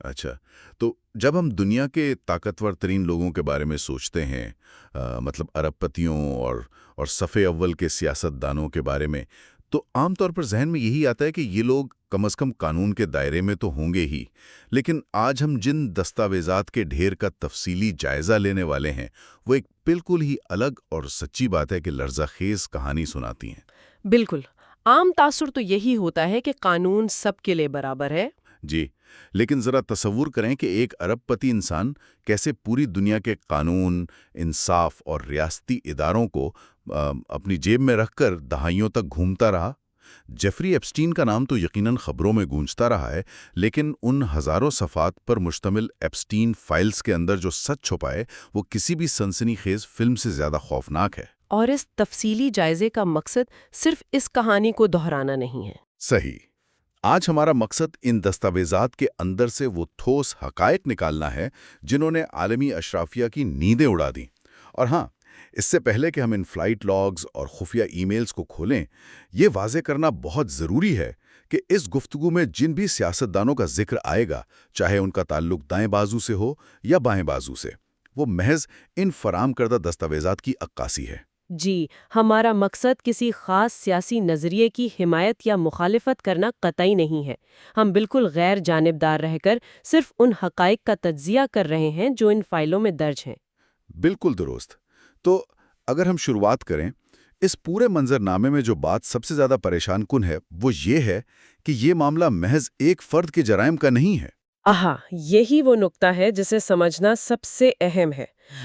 اچھا، تو جب ہم دنیا کے طاقتور ترین لوگوں کے بارے میں سوچتے ہیں، مطلب ارب پتیوں اور صفِ اول کے سیاست دانوں کے بارے میں، تو عام طور پر ذہن میں یہی آتا ہے کہ یہ لوگ کم از کم قانون کے دائرے میں تو ہوں گے ہی، لیکن آج ہم جن دستاویزات کے ڈھیر کا تفصیلی جائزہ لینے والے ہیں، وہ ایک بالکل ہی الگ اور سچی بات ہے کہ لرزہ خیز کہانی سناتی ہیں۔ بالکل، عام تاثر تو یہی ہوتا ہے کہ قانون سب کے لیے برابر ہے۔ جی، لیکن ذرا تصور کریں کہ ایک ارب پتی انسان کیسے پوری دنیا کے قانون، انصاف اور ریاستی اداروں کو اپنی جیب میں رکھ کر دہائیوں تک گھومتا رہا۔ جیفری ایپسٹین کا نام تو یقیناً خبروں میں گونجتا رہا ہے، لیکن ان ہزاروں صفحات پر مشتمل ایپسٹین فائلز کے اندر جو سچ چھپا ہے، وہ کسی بھی سنسنی خیز فلم سے زیادہ خوفناک ہے۔ اور اس تفصیلی جائزے کا مقصد صرف اس کہانی کو دہرانا نہیں ہے۔ صحیح۔ آج ہمارا مقصد ان دستاویزات کے اندر سے وہ ٹھوس حقائق نکالنا ہے جنہوں نے عالمی اشرافیہ کی نیندیں اڑا دیں۔ اور ہاں، اس سے پہلے کہ ہم ان فلائٹ لاگز اور خفیہ ای میلز کو کھولیں، یہ واضح کرنا بہت ضروری ہے کہ اس گفتگو میں جن بھی سیاستدانوں کا ذکر آئے گا، چاہے ان کا تعلق دائیں بازو سے ہو یا بائیں بازو سے، وہ محض ان فراہم کردہ دستاویزات کی عکاسی ہے۔ جی، ہمارا مقصد کسی خاص سیاسی نظریے کی حمایت یا مخالفت کرنا قطعی نہیں ہے۔ ہم بالکل غیر جانبدار رہ کر صرف ان حقائق کا تجزیہ کر رہے ہیں جو ان فائلوں میں درج ہیں۔ بالکل درست۔ تو اگر ہم شروعات کریں، اس پورے منظر نامے میں جو بات سب سے زیادہ پریشان کن ہے وہ یہ ہے کہ یہ معاملہ محض ایک فرد کے جرائم کا نہیں ہے۔ یہی وہ نقطہ ہے جسے سمجھنا سب سے اہم ہے۔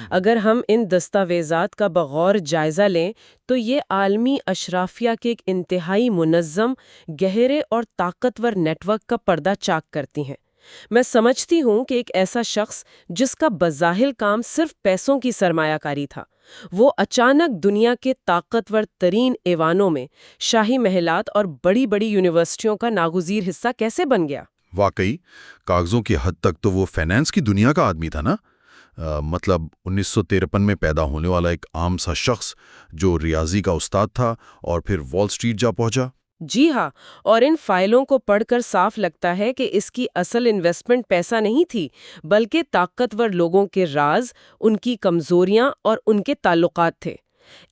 اگر ہم ان دستاویزات کا بغور جائزہ لیں تو یہ عالمی اشرافیہ کے ایک انتہائی منظم، گہرے اور طاقتور نیٹ ورک کا پردہ چاک کرتی ہیں۔ میں سمجھتی ہوں کہ ایک ایسا شخص جس کا بظاہر کام صرف پیسوں کی سرمایہ کاری تھا، وہ اچانک دنیا کے طاقتور ترین ایوانوں میں، شاہی محلات اور بڑی بڑی یونیورسٹیوں کا ناگزیر حصہ کیسے بن گیا؟ واقعی کاغذوں کی حد تک تو وہ فائنانس کی دنیا کا آدمی تھا نا۔ مطلب 1953 میں پیدا ہونے والا ایک عام سا شخص جو ریاضی کا استاد تھا اور پھر وال سٹریٹ جا پہنچا۔ جی ہاں، اور ان فائلوں کو پڑھ کر صاف لگتا ہے کہ اس کی اصل انویسٹمنٹ پیسہ نہیں تھی، بلکہ طاقتور لوگوں کے راز، ان کی کمزوریاں اور ان کے تعلقات تھے۔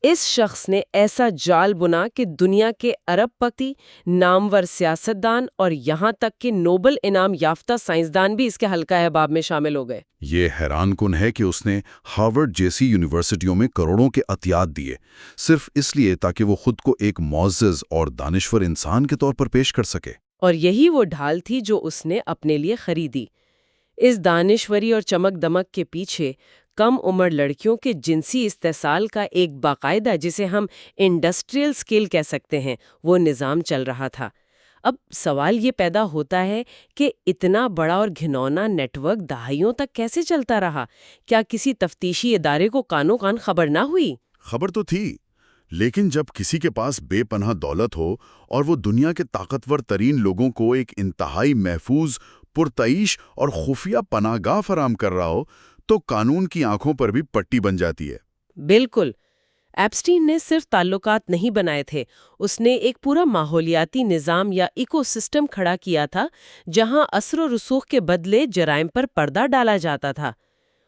اس شخص نے ایسا جال بنا کہ دنیا کے ارب پتی، نامور سیاستدان اور یہاں تک کہ نوبل انعام یافتہ سائنسدان بھی اس کے حلقہ احباب میں شامل ہو گئے۔ یہ حیران کن ہے کہ اس نے ہارورڈ جیسی یونیورسٹیوں میں کروڑوں کے عطیات دیے، صرف اس لیے تاکہ وہ خود کو ایک معزز اور دانشور انسان کے طور پر پیش کر سکے۔ اور یہی وہ ڈھال تھی جو اس نے اپنے لیے خریدی۔ اس دانشوری اور چمک دمک کے پیچھے کم عمر لڑکیوں کے جنسی استحصال کا ایک باقاعدہ، جسے ہم انڈسٹریل سکیل کہہ سکتے ہیں، وہ نظام چل رہا تھا۔ اب سوال یہ پیدا ہوتا ہے کہ اتنا بڑا اور گھنونا نیٹ ورک دہائیوں تک کیسے چلتا رہا؟ کیا کسی تفتیشی ادارے کو کانوں کان خبر نہ ہوئی؟ خبر تو تھی، لیکن جب کسی کے پاس بے پناہ دولت ہو اور وہ دنیا کے طاقتور ترین لوگوں کو ایک انتہائی محفوظ، پرتعیش اور خفیہ پناہ گاہ فراہم کر رہا ہو، تو قانون کی آنکھوں پر بھی پٹی بن جاتی ہے۔ بالکل۔ ایپسٹین نے صرف تعلقات نہیں بنائے تھے، اس نے ایک پورا ماحولیاتی نظام یا ایکو سسٹم کھڑا کیا تھا جہاں اثر و رسوخ کے بدلے جرائم پر پردہ ڈالا جاتا تھا۔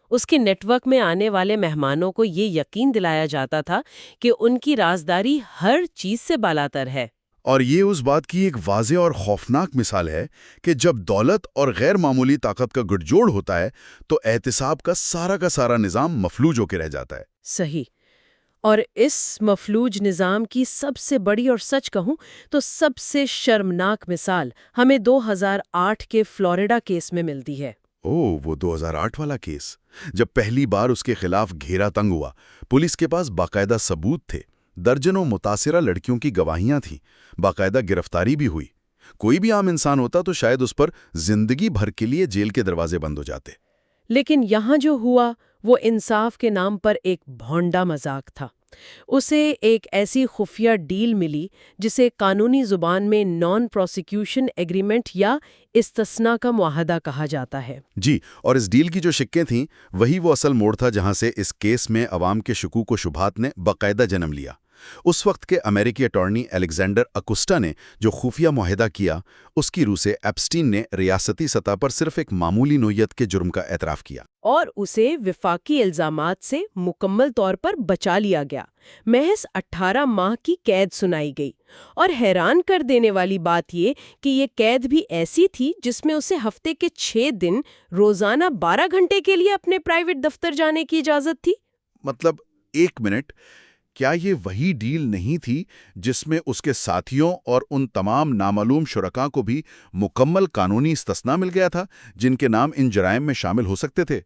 اس کے نیٹ ورک میں آنے والے مہمانوں کو یہ یقین دلایا جاتا تھا کہ ان کی رازداری ہر چیز سے بالاتر ہے۔ اور یہ اس بات کی ایک واضح اور خوفناک مثال ہے کہ جب دولت اور غیر معمولی طاقت کا گٹھ جوڑ ہوتا ہے تو احتساب کا سارا نظام مفلوج ہو کے رہ جاتا ہے۔ صحیح۔ اور اس مفلوج نظام کی سب سے بڑی اور سچ کہوں تو سب سے شرمناک مثال ہمیں 2008 کے فلوریڈا کیس میں ملتی ہے۔ وہ 2008 والا کیس، جب پہلی بار اس کے خلاف گھیرا تنگ ہوا، پولیس کے پاس باقاعدہ ثبوت تھے، درجنوں متاثرہ لڑکیوں کی گواہیاں تھیں، باقاعدہ گرفتاری بھی ہوئی۔ کوئی بھی عام انسان ہوتا تو شاید اس پر زندگی بھر کے لیے جیل کے دروازے بند ہو جاتے۔ لیکن یہاں جو ہوا وہ انصاف کے نام پر ایک بھونڈا مذاق تھا۔ اسے ایک ایسی خفیہ ڈیل ملی جسے قانونی زبان میں نان پروسیکیوشن ایگریمنٹ یا استثناء کا معاہدہ کہا جاتا ہے۔ جی، اور اس ڈیل کی جو شکیں تھیں وہی وہ اصل موڑ تھا جہاں سے اس کیس میں عوام کے شکوک و شبہات نے باقاعدہ جنم لیا۔ اس وقت کے امریکی اٹارنی الیگزینڈر اکوسٹا نے جو خفیہ معاہدہ کیا، اس کی روح سے ایپسٹین نے ریاستی سطح پر صرف ایک معمولی نوعیت کے جرم کا اعتراف کیا اور اسے وفاقی الزامات سے مکمل طور پر بچا لیا گیا۔ محض 18 ماہ کی قید سنائی گئی، اور حیران کر دینے والی بات یہ کہ یہ قید بھی ایسی تھی جس میں اسے ہفتے کے 6 دن روزانہ 12 گھنٹے کے لیے اپنے پرائیویٹ دفتر جانے کی اجازت تھی۔ مطلب ایک منٹ، کیا یہ وہی ڈیل نہیں تھی جس میں اس کے ساتھیوں اور ان تمام نامعلوم شرکاء کو بھی مکمل قانونی استثناء مل گیا تھا جن کے نام ان جرائم میں شامل ہو سکتے تھے؟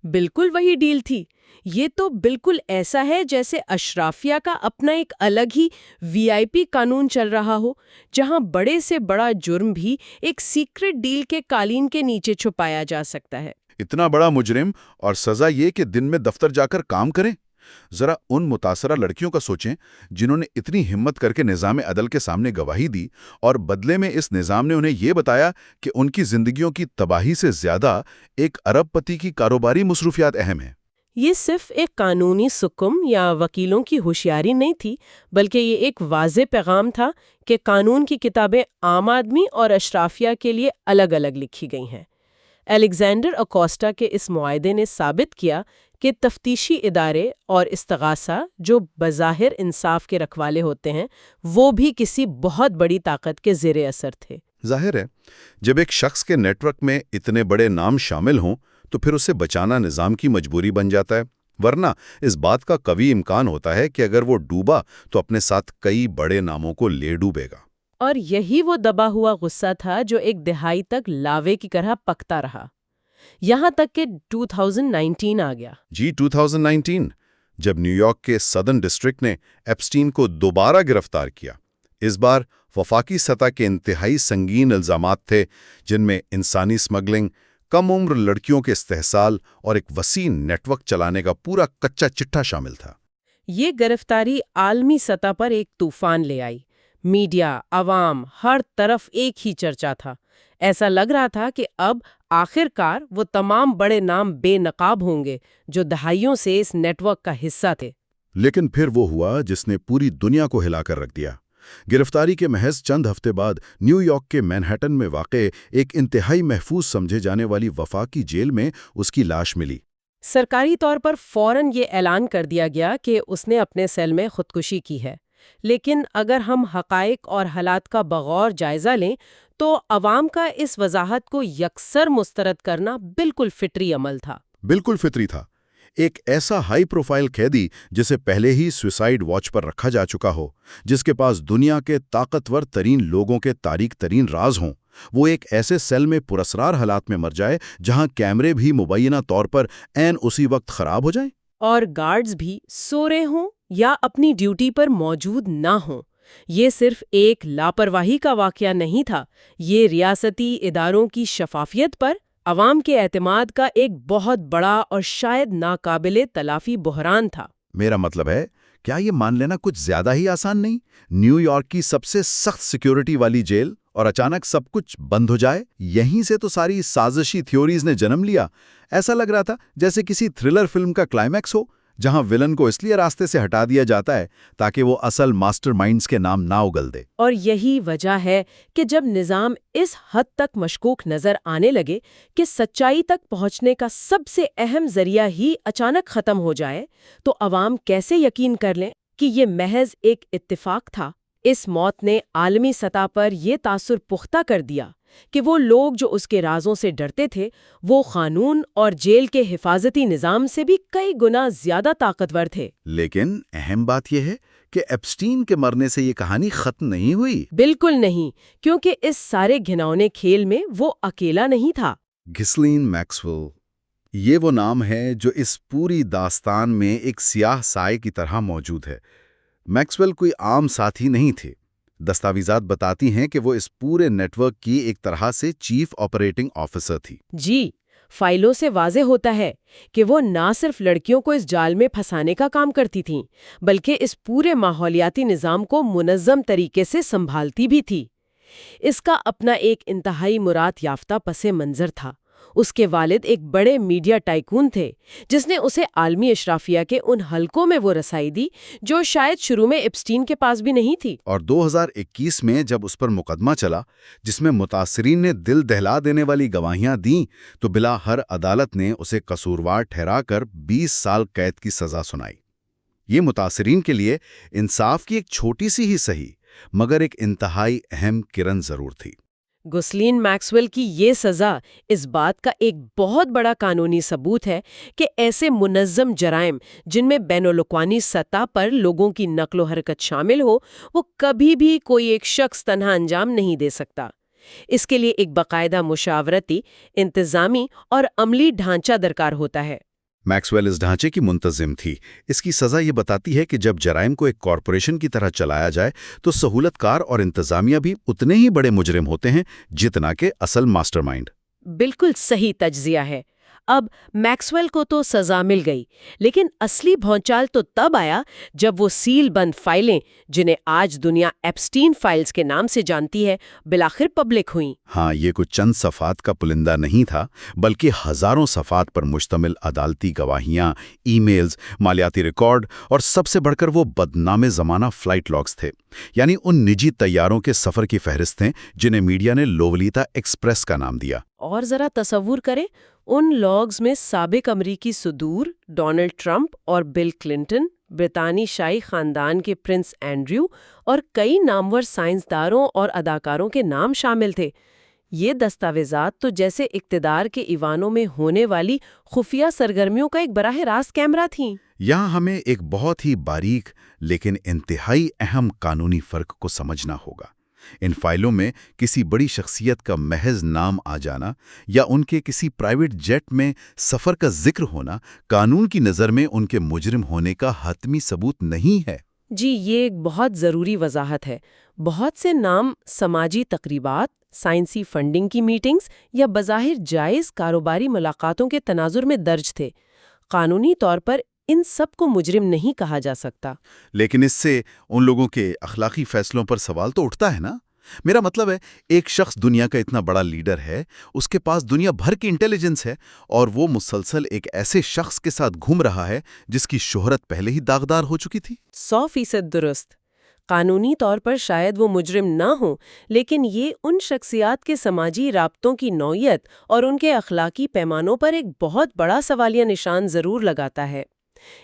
بالکل وہی ڈیل تھی۔ یہ تو بالکل ایسا ہے جیسے اشرافیہ کا اپنا ایک الگ ہی VIP قانون چل رہا ہو، جہاں بڑے سے بڑا جرم بھی ایک سیکرٹ ڈیل کے قالین کے نیچے چھپایا جا سکتا ہے۔ اتنا بڑا مجرم اور سزا یہ کہ دن میں دفتر جا کر کام کریں؟ ذرا ان متاثرہ لڑکیوں کا سوچیں جنہوں نے اتنی ہمت کر کے نظام عدل کے سامنے گواہی دی، اور بدلے میں اس نظام نے انہیں یہ بتایا کہ ان کی زندگیوں کی تباہی سے زیادہ ایک ارب پتی کی کاروباری مصروفیات اہم ہیں۔ یہ صرف ایک قانونی سکم یا وکیلوں کی ہوشیاری نہیں تھی، بلکہ یہ ایک واضح پیغام تھا کہ قانون کی کتابیں عام آدمی اور اشرافیہ کے لیے الگ الگ لکھی گئی ہیں۔ الیگزینڈر اکوسٹا کے اس معاہدے نے ثابت کیا کہ تفتیشی ادارے اور استغاثہ، جو بظاہر انصاف کے رکھوالے ہوتے ہیں، وہ بھی کسی بہت بڑی طاقت کے زیر اثر تھے۔ ظاہر ہے، جب ایک شخص کے نیٹ ورک میں اتنے بڑے نام شامل ہوں تو پھر اسے بچانا نظام کی مجبوری بن جاتا ہے، ورنہ اس بات کا قوی امکان ہوتا ہے کہ اگر وہ ڈوبا تو اپنے ساتھ کئی بڑے ناموں کو لے ڈوبے گا۔ اور یہی وہ دبا ہوا غصہ تھا جو ایک دہائی تک لاوے کی طرح پکتا رہا، یہاں تک کہ 2019 آ گیا۔ جی 2019، جب نیو یارک کے سدرن ڈسٹرکٹ نے ایپسٹین کو دوبارہ گرفتار کیا۔ اس بار وفاقی سطح کے انتہائی سنگین الزامات تھے، جن میں انسانی اسمگلنگ، کم عمر لڑکیوں کے استحصال اور ایک وسیع نیٹ ورک چلانے کا پورا کچا چٹھا شامل تھا۔ یہ گرفتاری عالمی سطح پر ایک طوفان لے آئی۔ میڈیا، عوام، ہر طرف ایک ہی چرچا تھا۔ ایسا لگ رہا تھا کہ اب آخر کار وہ تمام بڑے نام بے نقاب ہوں گے جو دہائیوں سے اس نیٹ ورک کا حصہ تھے۔ لیکن پھر وہ ہوا جس نے پوری دنیا کو ہلا کر رکھ دیا۔ گرفتاری کے محض چند ہفتے بعد نیو یارک کے مینہٹن میں واقع ایک انتہائی محفوظ سمجھے جانے والی وفاقی جیل میں اس کی لاش ملی۔ سرکاری طور پر فوراً یہ اعلان کر دیا گیا کہ اس نے اپنے سیل میں خودکشی کی ہے، لیکن اگر ہم حقائق اور حالات کا بغور جائزہ لیں تو عوام کا اس وضاحت کو یکسر مسترد کرنا بالکل فطری عمل تھا۔ بالکل فطری تھا۔ ایک ایسا ہائی پروفائل قیدی جسے پہلے ہی سوئسائیڈ واچ پر رکھا جا چکا ہو، جس کے پاس دنیا کے طاقتور ترین لوگوں کے تاریک ترین راز ہوں، وہ ایک ایسے سیل میں پراسرار حالات میں مر جائے جہاں کیمرے بھی مبینہ طور پر عین اسی وقت خراب ہو جائیں، اور گارڈز بھی سو رہے ہوں یا اپنی ڈیوٹی پر موجود نہ ہوں۔ یہ صرف ایک لاپرواہی کا واقعہ نہیں تھا، یہ ریاستی اداروں کی شفافیت پر عوام کے اعتماد کا ایک بہت بڑا اور شاید ناقابل تلافی بحران تھا۔ میرا مطلب ہے، کیا یہ مان لینا کچھ زیادہ ہی آسان نہیں؟ نیو یارک کی سب سے سخت سیکیورٹی والی جیل، اور اچانک سب کچھ بند ہو جائے۔ یہیں سے تو ساری سازشی تھیوریز نے جنم لیا۔ ایسا لگ رہا تھا جیسے کسی تھرلر فلم کا کلائمیکس ہو، جہاں ولن کو اس لیے راستے سے ہٹا دیا جاتا ہے تاکہ وہ اصل ماسٹر مائنڈز کے نام نہ اگل دے۔ اور یہی وجہ ہے کہ جب نظام اس حد تک مشکوک نظر آنے لگے کہ سچائی تک پہنچنے کا سب سے اہم ذریعہ ہی اچانک ختم ہو جائے، تو عوام کیسے یقین کر لیں کہ یہ محض ایک اتفاق تھا؟ اس موت نے عالمی سطح پر یہ تاثر پختہ کر دیا کہ وہ لوگ جو اس کے رازوں سے ڈرتے تھے، وہ قانون اور جیل کے حفاظتی نظام سے بھی کئی گنا زیادہ طاقتور تھے۔ لیکن اہم بات یہ ہے کہ ایپسٹین کے مرنے سے یہ کہانی ختم نہیں ہوئی۔ بالکل نہیں، کیونکہ اس سارے گھناؤنے کھیل میں وہ اکیلا نہیں تھا۔ گھسلین میکسویل، یہ وہ نام ہے جو اس پوری داستان میں ایک سیاہ سائے کی طرح موجود ہے۔ میکسویل کوئی عام ساتھی نہیں تھے۔ دستاویزات بتاتی ہیں کہ وہ اس پورے نیٹ ورک کی ایک طرح سے چیف آپریٹنگ آفیسر تھی۔ جی، فائلوں سے واضح ہوتا ہے کہ وہ نہ صرف لڑکیوں کو اس جال میں پھنسانے کا کام کرتی تھیں، بلکہ اس پورے ماحولیاتی نظام کو منظم طریقے سے سنبھالتی بھی تھی۔ اس کا اپنا ایک انتہائی مراد یافتہ پس منظر تھا۔ اس کے والد ایک بڑے میڈیا ٹائکون تھے جس نے اسے عالمی اشرافیہ کے ان حلقوں میں وہ رسائی دی جو شاید شروع میں ایپسٹین کے پاس بھی نہیں تھی۔ اور 2021 میں جب اس پر مقدمہ چلا جس میں متاثرین نے دل دہلا دینے والی گواہیاں دیں تو بلا ہر عدالت نے اسے قصوروار ٹھہرا کر 20 سال قید کی سزا سنائی۔ یہ متاثرین کے لیے انصاف کی ایک چھوٹی سی ہی صحیح مگر ایک انتہائی اہم کرن ضرور تھی۔ گھسلین میکسویل کی یہ سزا اس بات کا ایک بہت بڑا قانونی ثبوت ہے کہ ایسے منظم جرائم جن میں بین الاقوامی سطح پر لوگوں کی نقل و حرکت شامل ہو وہ کبھی بھی کوئی ایک شخص تنہا انجام نہیں دے سکتا۔ اس کے لیے ایک باقاعدہ مشاورتی، انتظامی اور عملی ڈھانچہ درکار ہوتا ہے۔ میکسویل اس ڈھانچے کی منتظم تھی۔ اس کی سزا یہ بتاتی ہے کہ جب جرائم کو ایک کارپوریشن کی طرح چلایا جائے تو سہولت کار اور انتظامیہ بھی اتنے ہی بڑے مجرم ہوتے ہیں جتنا کہ اصل ماسٹر مائنڈ۔ بالکل صحیح تجزیہ ہے۔ اب میکسویل کو تو سزا مل گئی، لیکن اصلی بھونچال تو تب آیا جب وہ سیل بند فائلیں جنہیں آج دنیا ایپسٹین فائلز کے نام سے جانتی ہے بالآخر پبلک ہوئیں۔ ہاں، یہ کچھ چند صفحات کا پلندہ نہیں تھا بلکہ ہزاروں صفحات پر مشتمل عدالتی گواہیاں، ای میلز، مالیاتی ریکارڈ اور سب سے بڑھ کر وہ بدنام زمانہ فلائٹ لاگز تھے، یعنی ان نجی طیاروں کے سفر کی فہرستیں جنہیں میڈیا نے لولیتا ایکسپریس کا نام دیا۔ اور ذرا تصور کریں، ان لاگز میں سابق امریکی صدور ڈونلڈ ٹرمپ اور بل کلنٹن، برطانوی شاہی خاندان کے پرنس اینڈریو اور کئی نامور سائنسدانوں اور اداکاروں کے نام شامل تھے۔ یہ دستاویزات تو جیسے اقتدار کے ایوانوں میں ہونے والی خفیہ سرگرمیوں کا ایک براہ راست کیمرہ تھیں۔ یہاں ہمیں ایک بہت ہی باریک لیکن انتہائی اہم قانونی فرق کو سمجھنا ہوگا۔ ان فائلوں میں کسی بڑی شخصیت کا محض نام آ جانا یا ان کے کسی پرائیویٹ جیٹ میں سفر کا ذکر ہونا قانون کی نظر میں ان کے مجرم ہونے کا حتمی ثبوت نہیں ہے۔ جی، یہ ایک بہت ضروری وضاحت ہے۔ بہت سے نام سماجی تقریبات، سائنسی فنڈنگ کی میٹنگز یا بظاہر جائز کاروباری ملاقاتوں کے تناظر میں درج تھے۔ قانونی طور پر ان سب کو مجرم نہیں کہا جا سکتا۔ لیکن اس سے ان لوگوں کے اخلاقی فیصلوں پر سوال تو اٹھتا ہے نا۔ میرا مطلب ہے، ایک شخص دنیا کا اتنا بڑا لیڈر ہے، اس کے پاس دنیا بھر کی انٹیلیجنس ہے اور وہ مسلسل ایک ایسے شخص کے ساتھ گھوم رہا ہے جس کی شہرت پہلے ہی داغدار ہو چکی تھی۔ 100% درست۔ قانونی طور پر شاید وہ مجرم نہ ہوں، لیکن یہ ان شخصیات کے سماجی رابطوں کی نوعیت اور ان کے اخلاقی پیمانوں پر ایک بہت بڑا سوالیہ نشان ضرور لگاتا ہے۔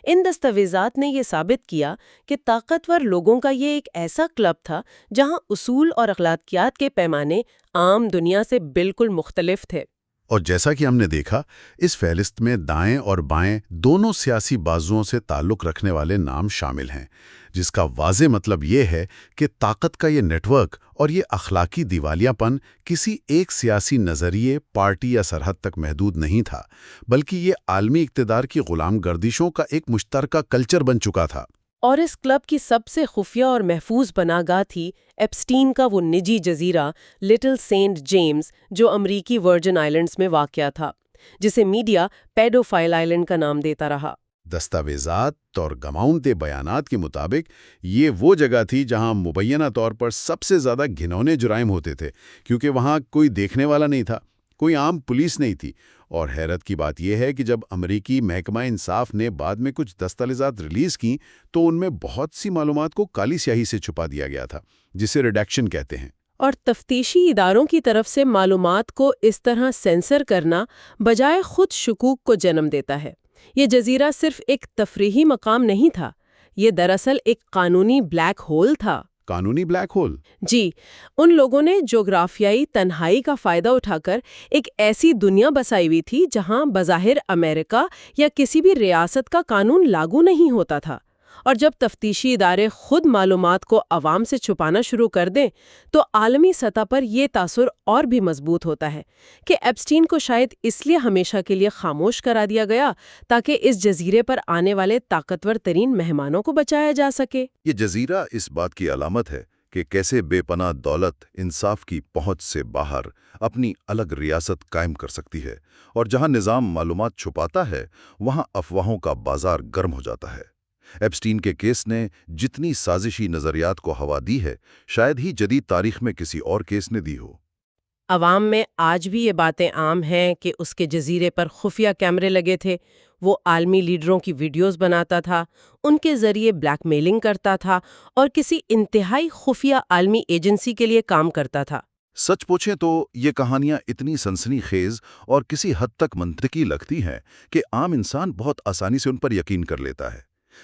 ان دستاویزات نے یہ ثابت کیا کہ طاقتور لوگوں کا یہ ایک ایسا کلب تھا جہاں اصول اور اخلاقیات کے پیمانے عام دنیا سے بالکل مختلف تھے۔ اور جیسا کہ ہم نے دیکھا، اس فہرست میں دائیں اور بائیں دونوں سیاسی بازوؤں سے تعلق رکھنے والے نام شامل ہیں، جس کا واضح مطلب یہ ہے کہ طاقت کا یہ نیٹ ورک اور یہ اخلاقی دیوالیہ پن کسی ایک سیاسی نظریے، پارٹی یا سرحد تک محدود نہیں تھا، بلکہ یہ عالمی اقتدار کی غلام گردشوں کا ایک مشترکہ کلچر بن چکا تھا۔ اور اس کلب کی سب سے خفیہ اور محفوظ پناہگاہ تھی ایپسٹین کا وہ نجی جزیرہ لٹل سینٹ جیمز، جو امریکی ورجن آئلینڈز میں واقع تھا، جسے میڈیا پیڈوفائل آئلینڈ کا نام دیتا رہا۔ دستاویزات اور گماؤنتے بیانات کے مطابق یہ وہ جگہ تھی جہاں مبینہ طور پر سب سے زیادہ گھنونے جرائم ہوتے تھے، کیونکہ وہاں کوئی دیکھنے والا نہیں تھا، کوئی عام پولیس نہیں تھی۔ اور حیرت کی بات یہ ہے کہ جب امریکی محکمہ انصاف نے بعد میں کچھ دستاویزات ریلیز کیں تو ان میں بہت سی معلومات کو کالی سیاہی سے چھپا دیا گیا تھا، جسے ریڈیکشن کہتے ہیں۔ اور تفتیشی اداروں کی طرف سے معلومات کو اس طرح سینسر کرنا بجائے خود شکوک کو جنم دیتا ہے۔ یہ جزیرہ صرف ایک تفریحی مقام نہیں تھا، یہ دراصل ایک قانونی بلیک ہول تھا۔ قانونی بلیک ہول؟ جی، ان لوگوں نے جغرافیائی تنہائی کا فائدہ اٹھا کر ایک ایسی دنیا بسائی ہوئی تھی جہاں بظاہر امریکہ یا کسی بھی ریاست کا قانون لاگو نہیں ہوتا تھا۔ اور جب تفتیشی ادارے خود معلومات کو عوام سے چھپانا شروع کر دیں تو عالمی سطح پر یہ تاثر اور بھی مضبوط ہوتا ہے کہ ایپسٹین کو شاید اس لیے ہمیشہ کے لیے خاموش کرا دیا گیا تاکہ اس جزیرے پر آنے والے طاقتور ترین مہمانوں کو بچایا جا سکے۔ یہ جزیرہ اس بات کی علامت ہے کہ کیسے بے پناہ دولت انصاف کی پہنچ سے باہر اپنی الگ ریاست قائم کر سکتی ہے، اور جہاں نظام معلومات چھپاتا ہے وہاں افواہوں کا بازار گرم ہو جاتا ہے۔ ایپسٹین کے کیس نے جتنی سازشی نظریات کو ہوا دی ہے، شاید ہی جدید تاریخ میں کسی اور کیس نے دی ہو۔ عوام میں آج بھی یہ باتیں عام ہیں کہ اس کے جزیرے پر خفیہ کیمرے لگے تھے، وہ عالمی لیڈروں کی ویڈیوز بناتا تھا، ان کے ذریعے بلیک میلنگ کرتا تھا اور کسی انتہائی خفیہ عالمی ایجنسی کے لیے کام کرتا تھا۔ سچ پوچھیں تو یہ کہانیاں اتنی سنسنی خیز اور کسی حد تک منطقی لگتی ہیں کہ عام انسان بہت آسانی سے ان پر یقین کر لیتا ہے،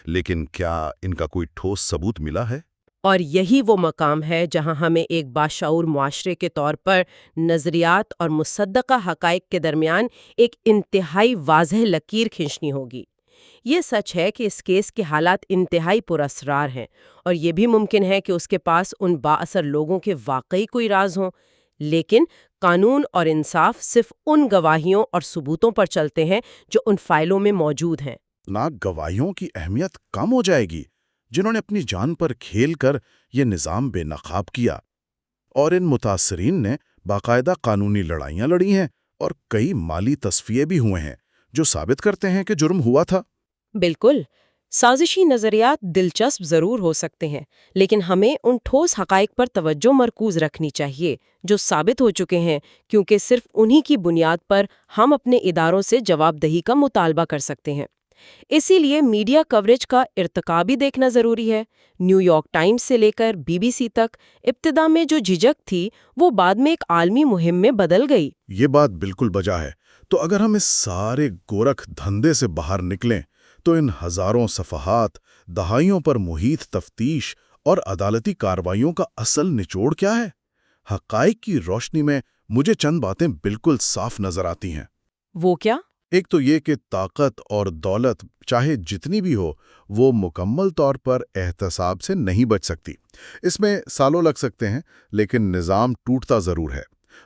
لیکن کیا ان کا کوئی ٹھوس ثبوت ملا ہے؟ اور یہی وہ مقام ہے جہاں ہمیں ایک باشعور معاشرے کے طور پر نظریات اور مصدقہ حقائق کے درمیان ایک انتہائی واضح لکیر کھینچنی ہوگی۔ یہ سچ ہے کہ اس کیس کے حالات انتہائی پراسرار ہیں، اور یہ بھی ممکن ہے کہ اس کے پاس ان بااثر لوگوں کے واقعی کوئی راز ہوں، لیکن قانون اور انصاف صرف ان گواہیوں اور ثبوتوں پر چلتے ہیں جو ان فائلوں میں موجود ہیں۔ گواہیوں کی اہمیت کم ہو جائے گی جنہوں نے اپنی جان پر کھیل کر یہ نظام بے نقاب کیا، اور ان متاثرین نے باقاعدہ قانونی لڑائیاں لڑی ہیں اور کئی مالی تصفیے بھی ہوئے ہیں جو ثابت کرتے ہیں کہ جرم ہوا تھا۔ بالکل، سازشی نظریات دلچسپ ضرور ہو سکتے ہیں، لیکن ہمیں ان ٹھوس حقائق پر توجہ مرکوز رکھنی چاہیے جو ثابت ہو چکے ہیں، کیونکہ صرف انہی کی بنیاد پر ہم اپنے اداروں سے جواب دہی کا مطالبہ کر سکتے ہیں۔ اسی لیے میڈیا کوریج کا ارتقا بھی دیکھنا ضروری ہے۔ نیو یارک ٹائمز سے لے کر BBC تک ابتدا میں جو جھجک تھی وہ بعد میں ایک عالمی مہم میں بدل گئی۔ یہ بات بالکل بجا ہے۔ تو اگر ہم اس سارے گورکھ دھندے سے باہر نکلیں تو ان ہزاروں صفحات، دہائیوں پر محیط تفتیش اور عدالتی کارروائیوں کا اصل نچوڑ کیا ہے؟ حقائق کی روشنی میں مجھے چند باتیں بالکل صاف نظر آتی ہیں۔ وہ کیا؟ ایک تو یہ کہ طاقت اور دولت چاہے جتنی بھی ہو، وہ مکمل طور پر احتساب سے نہیں بچ سکتی۔ اس میں سالوں لگ سکتے ہیں، لیکن نظام ٹوٹتا ضرور ہے۔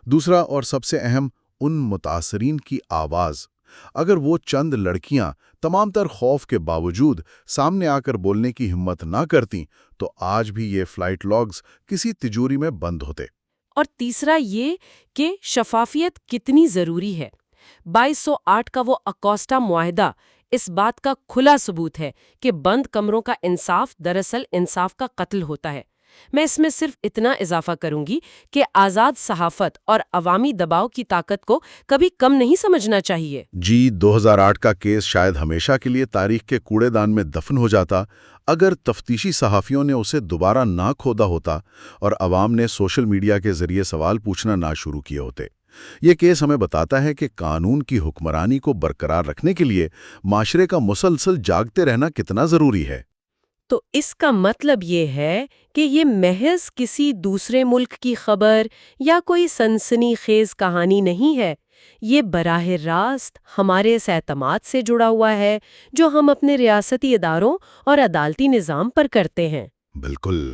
دوسرا اور سب سے اہم، ان متاثرین کی آواز۔ اگر وہ چند لڑکیاں تمام تر خوف کے باوجود سامنے آ کر بولنے کی ہمت نہ کرتیں تو آج بھی یہ فلائٹ لاگز کسی تجوری میں بند ہوتے۔ اور تیسرا یہ کہ شفافیت کتنی ضروری ہے۔ 2208 کا وہ اکوسٹا معاہدہ اس بات کا کھلا ثبوت ہے کہ بند کمروں کا انصاف دراصل انصاف کا قتل ہوتا ہے۔ میں اس میں صرف اتنا اضافہ کروں گی کہ آزاد صحافت اور عوامی دباؤ کی طاقت کو کبھی کم نہیں سمجھنا چاہیے۔ 2008 کا کیس شاید ہمیشہ کے لیے تاریخ کے کوڑے دان میں دفن ہو جاتا اگر تفتیشی صحافیوں نے اسے دوبارہ نہ کھودا ہوتا اور عوام نے سوشل میڈیا کے ذریعے سوال پوچھنا نہ شروع کیے ہوتے۔ یہ کیس ہمیں بتاتا ہے کہ قانون کی حکمرانی کو برقرار رکھنے کے لیے معاشرے کا مسلسل جاگتے رہنا کتنا ضروری ہے۔ تو اس کا مطلب یہ ہے کہ یہ محض کسی دوسرے ملک کی خبر یا کوئی سنسنی خیز کہانی نہیں ہے، یہ براہ راست ہمارے اس اعتماد سے جڑا ہوا ہے جو ہم اپنے ریاستی اداروں اور عدالتی نظام پر کرتے ہیں۔ بالکل۔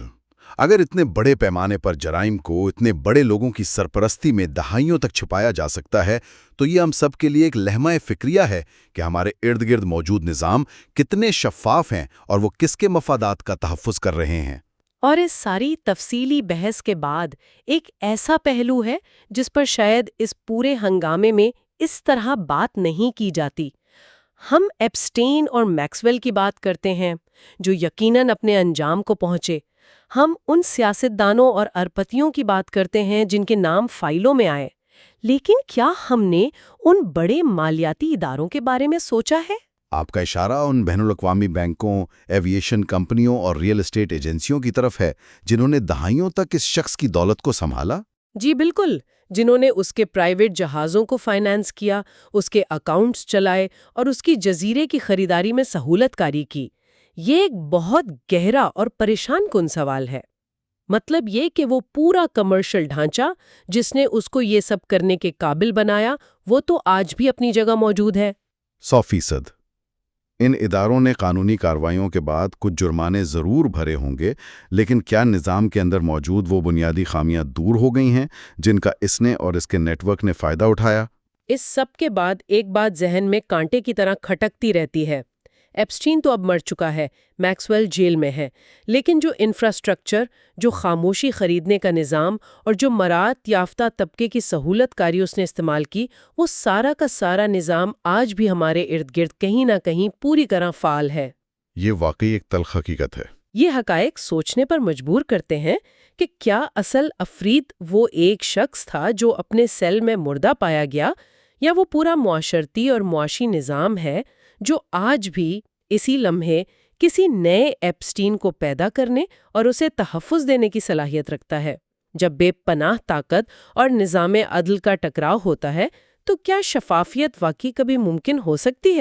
اگر اتنے بڑے پیمانے پر جرائم کو اتنے بڑے لوگوں کی سرپرستی میں دہائیوں تک چھپایا جا سکتا ہے تو یہ ہم سب کے لیے ایک لمحہ فکریہ ہے کہ ہمارے ارد گرد موجود نظام کتنے شفاف ہیں اور وہ کس کے مفادات کا تحفظ کر رہے ہیں۔ اور اس ساری تفصیلی بحث کے بعد ایک ایسا پہلو ہے جس پر شاید اس پورے ہنگامے میں اس طرح بات نہیں کی جاتی۔ ہم ایپسٹین اور میکسویل کی بات کرتے ہیں جو یقیناً اپنے انجام کو پہنچے۔ ہم ان سیاستدانوں اور ارپتیوں کی بات کرتے ہیں جن کے نام فائلوں میں آئے، لیکن کیا ہم نے ان بڑے مالیاتی اداروں کے بارے میں سوچا ہے؟ آپ کا اشارہ ان بین الاقوامی بینکوں، ایویشن کمپنیوں اور ریئل اسٹیٹ ایجنسیوں کی طرف ہے جنہوں نے دہائیوں تک اس شخص کی دولت کو سنبھالا؟ جی بالکل، جنہوں نے اس کے پرائیویٹ جہازوں کو فائنانس کیا، اس کے اکاؤنٹس چلائے اور اس کی جزیرے کی خریداری میں سہولت کاری کی۔ یہ ایک بہت گہرا اور پریشان کن سوال ہے۔ مطلب یہ کہ وہ پورا کمرشل ڈھانچہ جس نے اس کو یہ سب کرنے کے قابل بنایا وہ تو آج بھی اپنی جگہ موجود ہے۔ 100%۔ ان اداروں نے قانونی کارروائیوں کے بعد کچھ جرمانے ضرور بھرے ہوں گے، لیکن کیا نظام کے اندر موجود وہ بنیادی خامیاں دور ہو گئی ہیں جن کا اس نے اور اس کے نیٹ ورک نے فائدہ اٹھایا؟ اس سب کے بعد ایک بات ذہن میں کانٹے کی طرح کھٹکتی رہتی ہے۔ ایپسٹین تو اب مر چکا ہے، میکسویل جیل میں ہے، لیکن جو انفراسٹرکچر، جو خاموشی خریدنے کا نظام اور جو مراعات یافتہ طبقے کی سہولت کاری اس نے استعمال کی، وہ سارا کا سارا نظام آج بھی ہمارے ارد گرد کہیں نہ کہیں پوری طرح فعال ہے۔ یہ واقعی ایک تلخ حقیقت ہے۔ یہ حقائق سوچنے پر مجبور کرتے ہیں کہ کیا اصل عفریت وہ ایک شخص تھا جو اپنے سیل میں مردہ پایا گیا، یا وہ پورا معاشرتی اور معاشی نظام ہے جو آج بھی اسی لمحے کسی نئے ایپسٹین کو پیدا کرنے اور اسے تحفظ دینے کی صلاحیت رکھتا ہے۔ جب بے پناہ طاقت اور نظام عدل کا ٹکراؤ ہوتا ہے تو کیا شفافیت واقعی کبھی ممکن ہو سکتی ہے؟